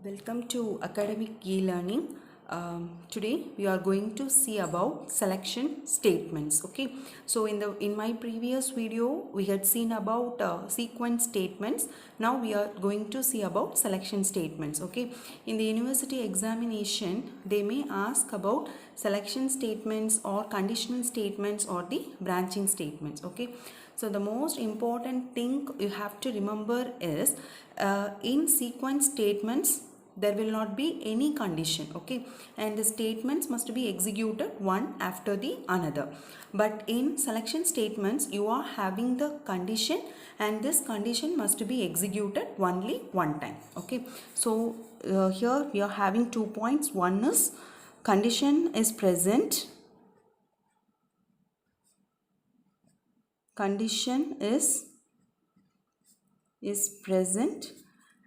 Welcome to academic e-learning. Today we are going to see about selection statements. Okay, so in my previous video we had seen about sequence statements. Now we are going to see about selection statements. Okay, in the university examination they may ask about selection statements or conditional statements or the branching statements. Okay, so the most important thing you have to remember is in sequence statements there will not be any condition, okay, and the statements must be executed one after the another. But in selection statements you are having the condition and this condition must be executed only one time. Okay, so here we are having 2 points. One is condition is present, condition is present,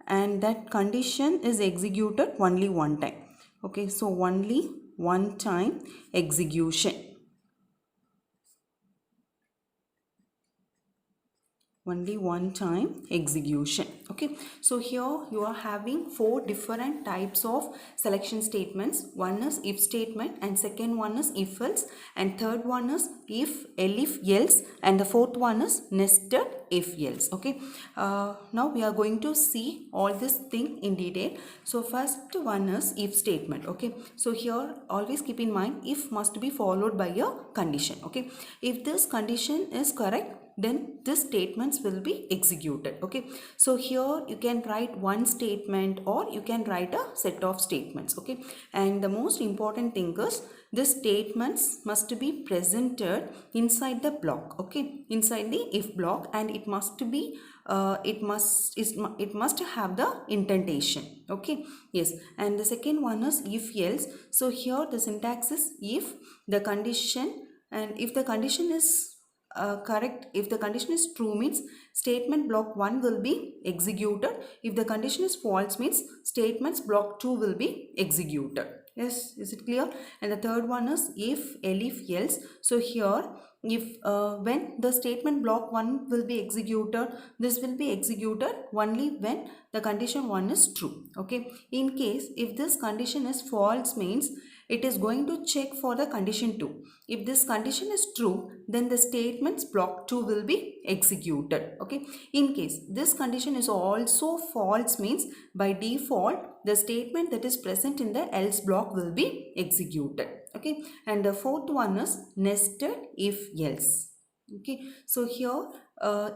and that condition is executed only one time. Okay, so only one time execution. Only one time execution. Okay, so here you are having 4 different types of selection statements. One is if statement, and second one is if else, and third one is if else, and the fourth one is nested if else. Okay, now we are going to see all this thing in detail. So first one is if statement. Okay, so here always keep in mind if must be followed by a condition. Okay, if this condition is correct, then this statements will be executed. Okay, so here you can write one statement or you can write a set of statements. Okay, and the most important thing is the statements must be presented inside the block. Okay, inside the if block, and it must be it must have the indentation. Okay, yes, and the second one is if else. So here the syntax is if the condition, and if the condition is correct, if the condition is true means statement block 1 will be executed. If the condition is false means statements block 2 will be executed. Yes, is it clear? And the third one is if else. So here if when the statement block 1 will be executed, this will be executed only when the condition 1 is true. Okay, in case if this condition is false means it is going to check for the condition 2. If this condition is true, then the statements block 2 will be executed. Okay, in case this condition is also false means by default the statement that is present in the else block will be executed. Okay, and the fourth one is nested if else. Okay, so here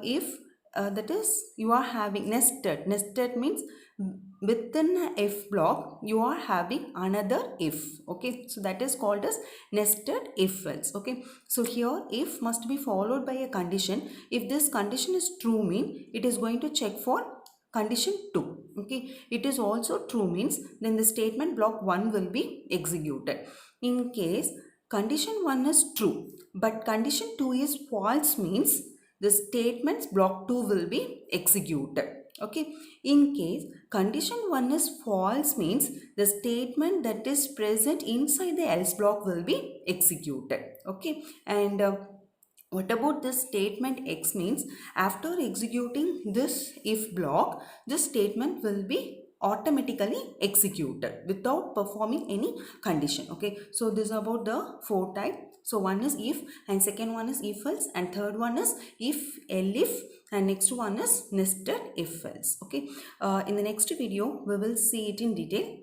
if that is you are having nested means within a if block you are having another if. Okay, so that is called as nested if else. Okay, so here if must be followed by a condition. If this condition is true mean it is going to check for condition 2. Okay, it is also true means then the statement block 1 will be executed. In case condition 1 is true but condition 2 is false means the statements block 2 will be executed. Okay, in case condition 1 is false means the statement that is present inside the else block will be executed. Okay, and what about this statement X means after executing this if block, this statement will be automatically executed without performing any condition. Okay, so this is about the 4 type. So one is if, and second one is if else, and third one is if and next one is nested if else. Okay, in the next video we will see it in detail.